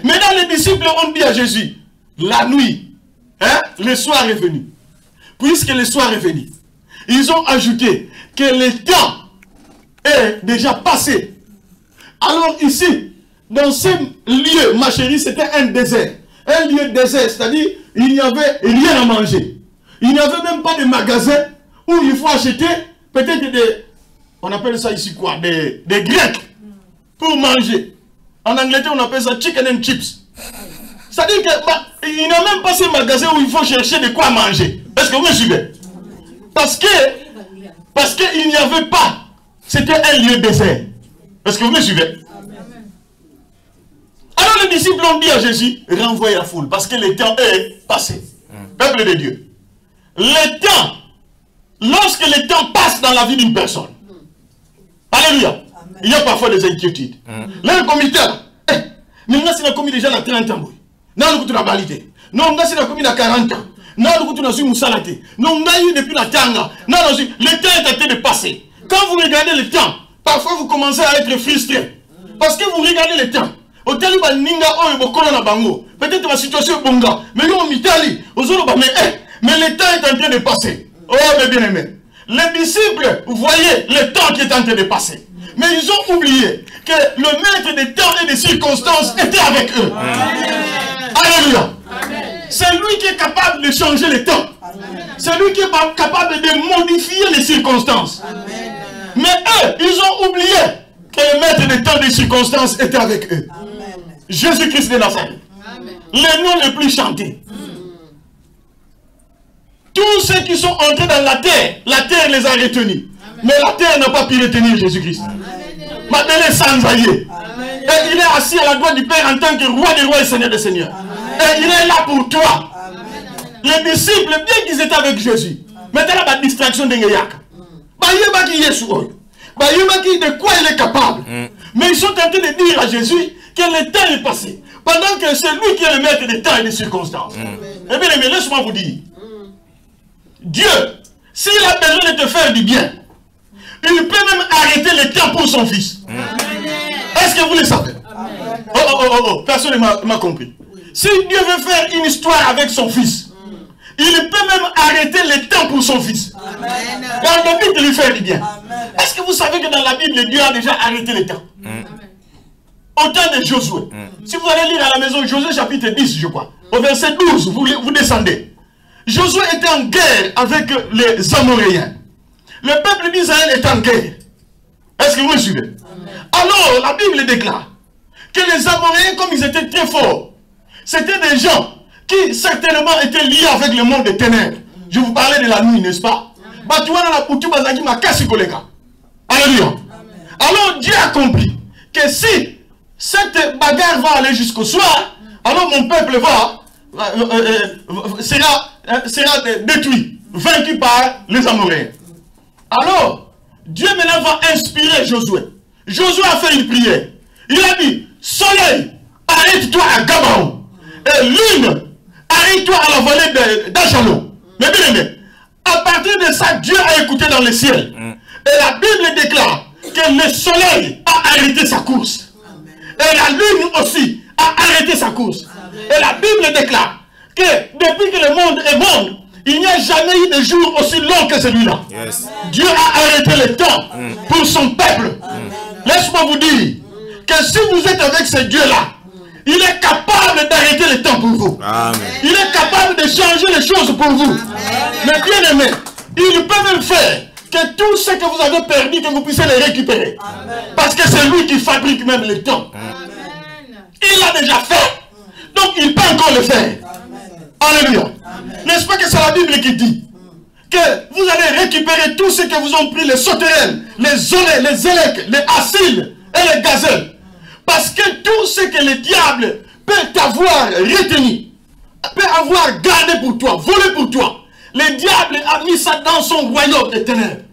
Maintenant, les disciples ont dit à Jésus, la nuit, le soir est venu. Puisque le soir est venu, ils ont ajouté que le temps est déjà passé. Alors ici, dans ce lieu, ma chérie, c'était un désert. Un lieu désert, c'est-à-dire, il n'y avait rien à manger. Il n'y avait même pas de magasin où il faut acheter peut-être des, on appelle ça ici quoi, des grecs pour manger. En Angleterre, on appelle ça chicken and chips. C'est-à-dire qu'il n'y a même pas ces magasins où il faut chercher de quoi manger. Est-ce que vous me suivez? Parce qu'il n'y avait pas. C'était un lieu désert. Est-ce que vous me suivez? Alors les disciples ont dit à Jésus, renvoyez la foule, parce que le temps est passé. Peuple de Dieu. Le temps, lorsque le temps passe dans la vie d'une personne, alléluia, il y a parfois des inquiétudes. Là, le comité, mais là, c'est commis déjà à 30 ans. Non, nous avons validé. Non, là, c'est commis à 40 ans. Non, nous avons moussalate. Non, on a eu depuis la tanga. Non, le temps est en train de passer. Quand vous regardez le temps, parfois vous commencez à être frustré. Parce que vous regardez le temps. Peut-être que la situation est bonne. Mais le temps est en train de passer. Oh, mes bien-aimés. Les disciples, vous voyez le temps qui est en train de passer. Mais ils ont oublié que le maître des temps et des circonstances était avec eux. Alléluia. C'est lui qui est capable de changer le temps. C'est lui qui est capable de modifier les circonstances. Mais eux, ils ont oublié que le maître des temps et des circonstances était avec eux. Jésus-Christ de Nazareth. Les noms les plus chantés. Tous ceux qui sont entrés dans la terre les a retenus. Mais la terre n'a pas pu retenir Jésus-Christ. Maintenant, sans aïe. Et il est assis à la droite du Père en tant que roi des rois et seigneur des seigneurs. Et il est là pour toi. Les disciples, bien qu'ils étaient avec Jésus, maintenant la distraction de Ngeyaka. De quoi il est capable. Mais ils sont en train de dire à Jésus que le temps est passé. Pendant que c'est lui qui est le maître des temps et des circonstances. Eh bien, mais laisse-moi vous dire. Dieu, s'il a besoin de te faire du bien, il peut même arrêter le temps pour son fils. Est-ce que vous le savez? Oh, personne ne m'a compris. Si Dieu veut faire une histoire avec son fils, il peut même arrêter le temps pour son fils. Dans le but de lui faire du bien. Est-ce que vous savez que dans la Bible, Dieu a déjà arrêté le temps? Au temps de Josué. Si vous allez lire à la maison, Josué chapitre 10, je crois. Au verset 12, vous descendez. Josué était en guerre avec les Amoréens. Le peuple d'Israël est en guerre. Est-ce que vous me suivez? Alors, la Bible déclare que les Amoréens, comme ils étaient très forts, c'était des gens qui certainement étaient liés avec le monde des ténèbres. Je vous parlais de la nuit, n'est-ce pas? Alléluia. Alors Dieu a compris que si cette bagarre va aller jusqu'au soir, alors mon peuple sera détruit, vaincu par les Amoréens. Alors, Dieu maintenant va inspirer Josué. Josué a fait une prière. Il a dit, soleil, arrête-toi à Gabaon. Et lune, arrête-toi à la vallée d'Achalon. Mais bien aimé, à partir de ça, Dieu a écouté dans le ciel. Et la Bible déclare que le soleil a arrêté sa course. Et la lune aussi a arrêté sa course. Et la Bible déclare que depuis que le monde est monde, il n'y a jamais eu de jour aussi long que celui-là. Dieu a arrêté le temps pour son peuple. Laisse-moi vous dire que si vous êtes avec ce Dieu-là, il est capable d'arrêter le temps pour vous. Amen. Il est capable de changer les choses pour vous. Mais bien aimé, il peut même faire que tout ce que vous avez perdu, que vous puissiez le récupérer. Amen. Parce que c'est lui qui fabrique même le temps. Amen. Il l'a déjà fait. Donc il peut encore le faire. Amen. Alléluia. N'est-ce pas que c'est la Bible qui dit que vous allez récupérer tout ce que vous ont pris, les sauterelles, les olets, les élèques, les acides et les gazelles. Parce que tout ce que le diable peut avoir retenu, peut avoir gardé pour toi, volé pour toi, le diable a mis ça dans son royaume des ténèbres.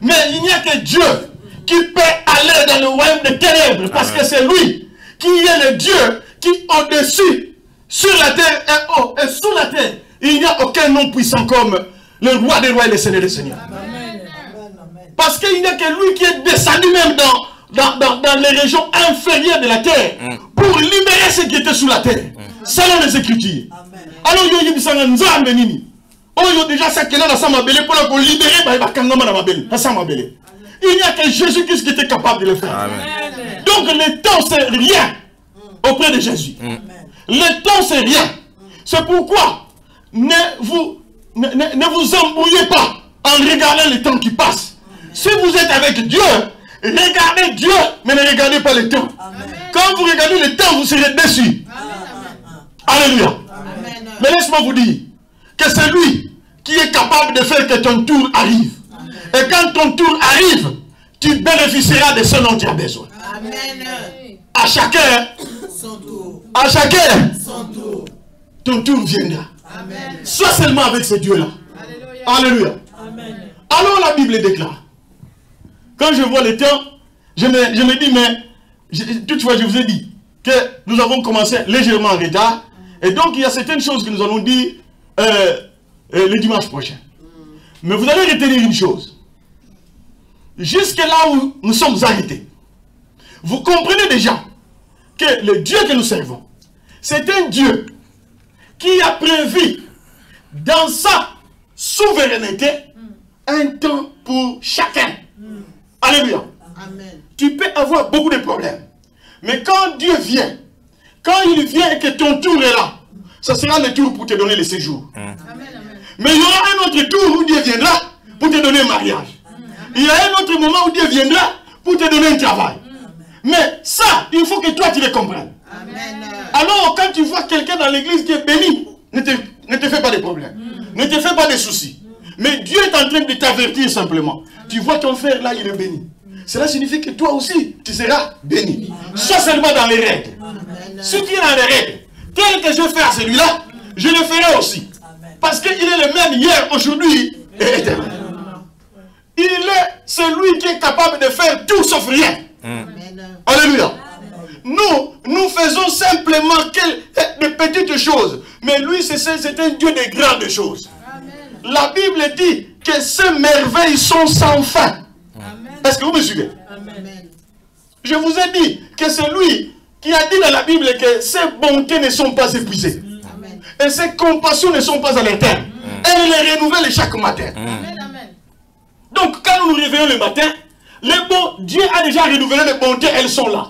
Mais il n'y a que Dieu qui peut aller dans le royaume des ténèbres. Parce que c'est lui qui est le Dieu qui au-dessus, sur la terre et sous la terre, il n'y a aucun nom puissant comme le roi des rois et le seigneur des seigneurs. Parce qu'il n'y a que lui qui est descendu même dans les régions inférieures de la terre pour libérer ceux qui étaient sous la terre, selon les Écritures. Alors, il y a déjà ça qui est là pour libérer. Il n'y a que Jésus-Christ qui était capable de le faire. Amen. Donc, le temps, c'est rien auprès de Jésus. Le temps, c'est rien. C'est pourquoi ne vous embrouillez pas en regardant le temps qui passe. Si vous êtes avec Dieu, regardez Dieu, mais ne regardez pas le temps. Amen. Quand vous regardez le temps, vous serez déçus. Alléluia. Mais laisse-moi vous dire que c'est lui qui est capable de faire que ton tour arrive. Et quand ton tour arrive, tu bénéficieras de ce dont tu as besoin. Amen. À chacun, Son tour. à chacun, Son tour. ton tour viendra. Amen. Sois seulement avec ce Dieu-là. Alléluia. Amen. Alors la Bible déclare. Quand je vois le temps, je me dis, mais toutefois je vous ai dit que nous avons commencé légèrement en retard. Et donc il y a certaines choses que nous allons dire le dimanche prochain. Mais vous allez retenir une chose. Jusque là où nous sommes arrêtés, vous comprenez déjà que le Dieu que nous servons, c'est un Dieu qui a prévu dans sa souveraineté un temps pour chacun. Alléluia. Amen. Tu peux avoir beaucoup de problèmes. Mais quand Dieu vient, quand il vient et que ton tour est là, ça sera le tour pour te donner le séjour. Mais il y aura un autre tour où Dieu viendra pour te donner un mariage. Il y a un autre moment où Dieu viendra pour te donner un travail. Mais ça, il faut que toi tu le comprennes. Amen. Alors quand tu vois quelqu'un dans l'église qui est béni, ne te fais pas de problèmes. Ne te fais pas de soucis. Mais Dieu est en train de t'avertir simplement. Tu vois ton frère là, il est béni. Cela signifie que toi aussi, tu seras béni. Sois seulement dans les règles. Si tu es dans les règles, tel que je fais à celui-là, je le ferai aussi. Parce qu'il est le même hier, aujourd'hui et éternellement. Il est celui qui est capable de faire tout sauf rien. Alléluia. Nous faisons simplement de petites choses. Mais lui, c'est un Dieu de grandes choses. La Bible dit que ces merveilles sont sans fin. Est-ce que vous me suivez? Amen. Je vous ai dit que c'est lui qui a dit dans la Bible que ses bontés ne sont pas épuisées. Amen. Et ses compassions ne sont pas à leur terme. Elle les renouvelle chaque matin. Donc quand nous nous réveillons le matin, Dieu a déjà renouvelé les bontés, elles sont là.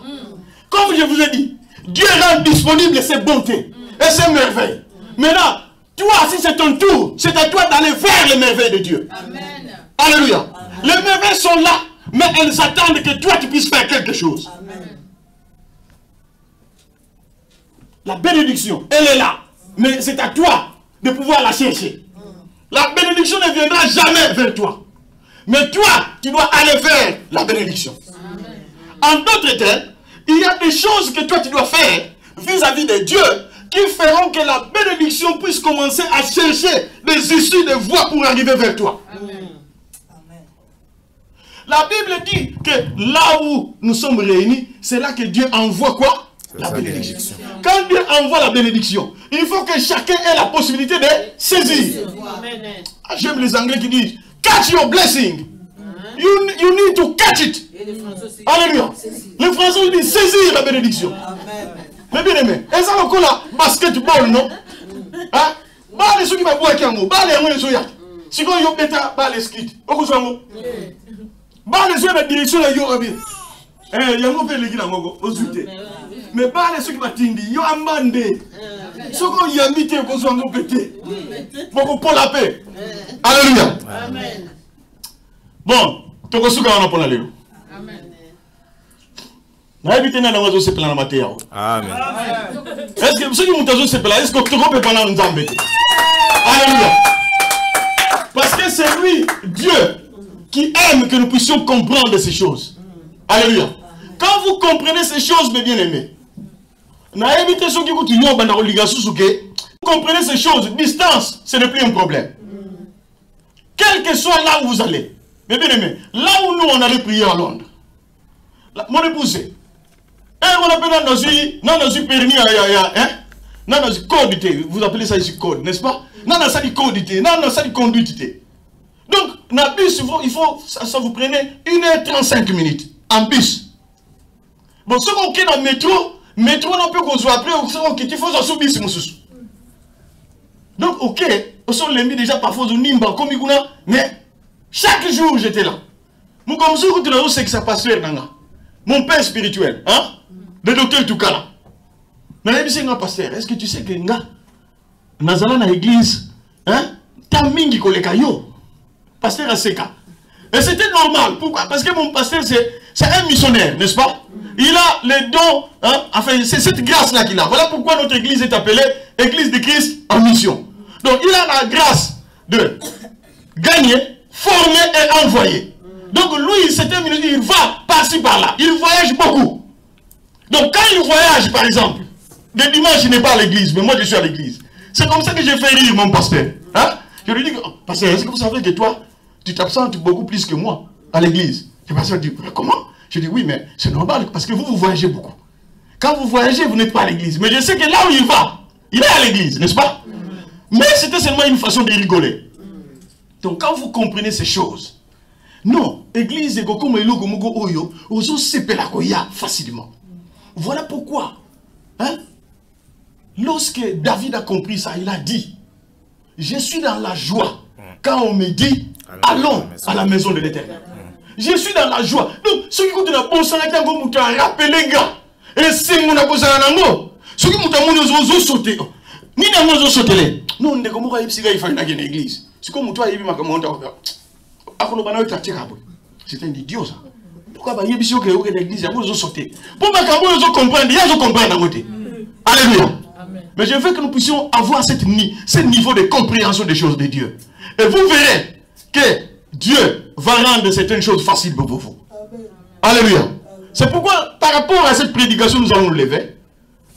Comme je vous ai dit, Dieu rend disponible ses bontés et ses merveilles. Maintenant, toi, si c'est ton tour, c'est à toi d'aller vers les merveilles de Dieu. Amen. Alléluia. Les merveilles sont là, mais elles attendent que toi tu puisses faire quelque chose. Amen. La bénédiction, elle est là. Mais c'est à toi de pouvoir la chercher. La bénédiction ne viendra jamais vers toi. Mais toi, tu dois aller vers la bénédiction. En d'autres termes, il y a des choses que toi tu dois faire vis-à-vis de Dieu qui feront que la bénédiction puisse commencer à chercher des issues, des voies pour arriver vers toi. La Bible dit que là où nous sommes réunis, c'est là que Dieu envoie quoi? La bénédiction. Quand Dieu envoie la bénédiction, il faut que chacun ait la possibilité de saisir. J'aime les Anglais qui disent catch your blessing. You need to catch it. Alléluia. Les Français disent saisir la bénédiction. Mais bien aimé, et ça encore là, basketball, non? Hein? Bah les ceux qui vont boire qui en bah les gens les soya. Si vous avez bêta, bah les skits. Au soit bah les yeux de direction là yo abi. Eh yango pe leki na ngogo ozute. Mais bah les ceux qui va tindi yo amande. Soko yamite ko so ngo pété. Boko pour la paix. Alléluia. Amen. Bon, toko suka wana pour la lelo. Amen. Na ebite na wazo se plan na matéa. Amen. Est-ce que ceux qui montent se plan, est-ce que toko peut pas nous embêter? Alléluia. Parce que c'est lui, Dieu, qui aime que nous puissions comprendre ces choses. Alléluia. Quand vous comprenez ces choses, mes bien-aimés, vous comprenez ces choses, distance, ce n'est plus un problème. Quel que soit là où vous allez, mes bien-aimés, là où nous on allait prier à Londres, mon épouse, on appelle dans permis, dans code, vous appelez ça ici code, n'est-ce pas? Non, ça dit code, non, ça dit conduite. Donc, dans le bus, ça vous prenait 1h35 minutes. En bus. Bon, ce qu'on est dans le métro, on peut qu'on soit après, il faut que bus, donc, ok, on s'en l'a mis déjà parfois au Nimba, comme mais chaque jour j'étais là. Mon comme ça, c'est que ça passe faire, mon père spirituel, hein, le docteur Toukala. Mais c'est un pasteur, est-ce que tu sais que nga, Nazala na l'église, hein, ta mingi koleka yo. Pasteur Aseka. Et c'était normal. Pourquoi? Parce que mon pasteur, c'est un missionnaire, n'est-ce pas? Il a les dons, hein, enfin, c'est cette grâce-là qu'il a. Voilà pourquoi notre église est appelée Église de Christ en mission. Donc, il a la grâce de gagner, former et envoyer. Donc, lui, il va par-ci, par-là. Il voyage beaucoup. Donc, quand il voyage, par exemple, le dimanche, il n'est pas à l'église, mais moi, je suis à l'église. C'est comme ça que j'ai fait rire mon pasteur. Hein? Je lui dis, pasteur, est-ce que vous savez que toi, tu t'absentes beaucoup plus que moi à l'église? Le pasteur dit, comment? Je dis, oui, mais c'est normal, parce que vous voyagez beaucoup. Quand vous voyagez, vous n'êtes pas à l'église. Mais je sais que là où il va, il est à l'église, n'est-ce pas? Mais c'était seulement une façon de rigoler. Donc, quand vous comprenez ces choses, non, l'église est comme oyo, ozo sepelakoya facilement. Voilà pourquoi, hein, lorsque David a compris ça, il a dit, je suis dans la joie quand on me dit, allons à la maison de l'Éternel. Je suis dans la joie. Donc, ceux qui ont la bonne rappelez gars. Et c'est mon abosé à l'amour. Ceux qui ont sauté. Ni n'a pas sauté. Nous, on est comme il faut aller à l'église. C'est comme toi, il y a c'est un idiot ça. Pourquoi il y a l'église, il y a sauté. Pour que nous comprenions, il y a comprendre. Alléluia. Mais je veux que nous puissions avoir ce niveau de compréhension des choses de Dieu. Et vous verrez que Dieu va rendre certaines choses faciles pour vous. Alléluia. C'est pourquoi, par rapport à cette prédication, nous allons nous lever.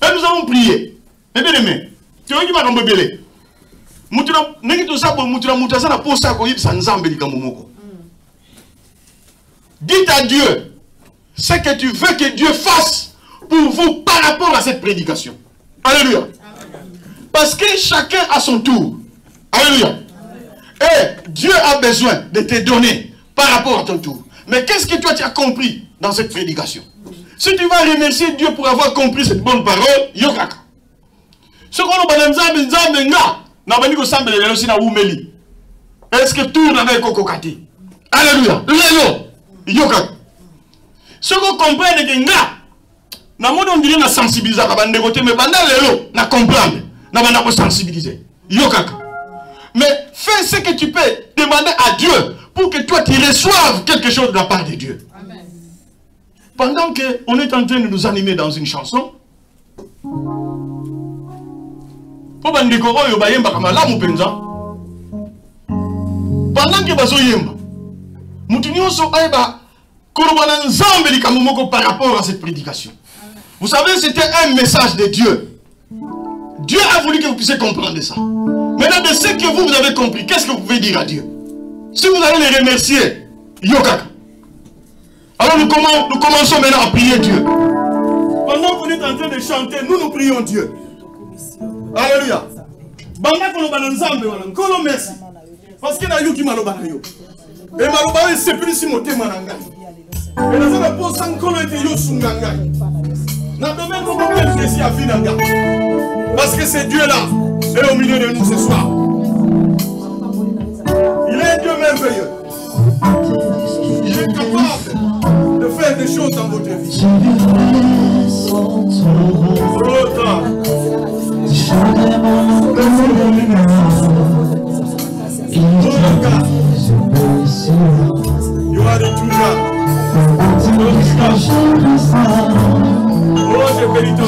Et nous allons prier. Et bien aimé, tu vois qui m'a rembellé. Dites à Dieu ce que tu veux que Dieu fasse pour vous par rapport à cette prédication. Alléluia. Parce que chacun a son tour. Alléluia. Et Dieu a besoin de te donner par rapport à ton tour. Mais qu'est-ce que toi tu as compris dans cette prédication? Si tu vas remercier Dieu pour avoir compris cette bonne parole, yokaka. Ce qu'on a est-ce que tout n'avait qu'au kokati? Alléluia. Lélo. Yokaka. Ce qu'on comprend est que na monde on dirait na sensibiliser à bande côté mais pendant lélo na comprendre na bande ko sensibiliser. Yokaka. Mais fais ce que tu peux demander à Dieu pour que toi tu reçoives quelque chose de la part de Dieu. Amen. Pendant qu'on est en train de nous animer dans une chanson, pendant que par rapport à cette prédication. Vous savez, c'était un message de Dieu. Dieu a voulu que vous puissiez comprendre ça. Maintenant, de ce que vous avez compris, qu'est-ce que vous pouvez dire à Dieu? Si vous allez les remercier, yokaka. Alors nous commençons maintenant à prier Dieu. Pendant qu'on est en train de chanter, nous prions Dieu. Alléluia. Merci. Parce que nous avons et malobana c'est plus si moté mananga. Et nous avons posé un colo et yo sunganga. N'a domaine beaucoup de plaisir à finanga. Parce que c'est Dieu là, et au milieu de nous ce soir. Il est Dieu merveilleux. Il est capable de faire des choses dans votre vie. You are the true God. Oh, je bénis ton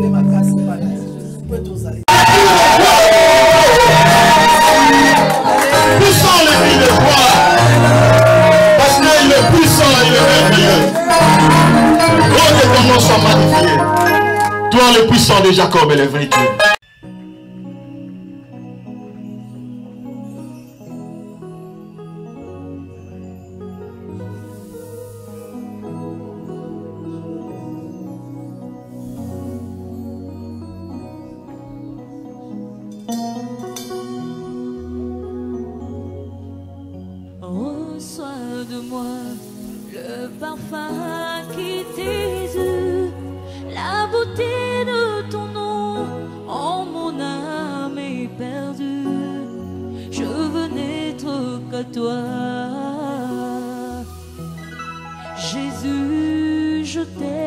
Puissant le vie de toi. Parce qu'il est puissant, il est merveilleux. Oh, que ton nom soit magnifié. Toi, le puissant de Jacob et le vrai Dieu. Reçois de moi le parfum qui t'exude, la beauté de ton nom, en mon âme est perdue. Je veux n'être qu'à toi, Jésus, je t'aime.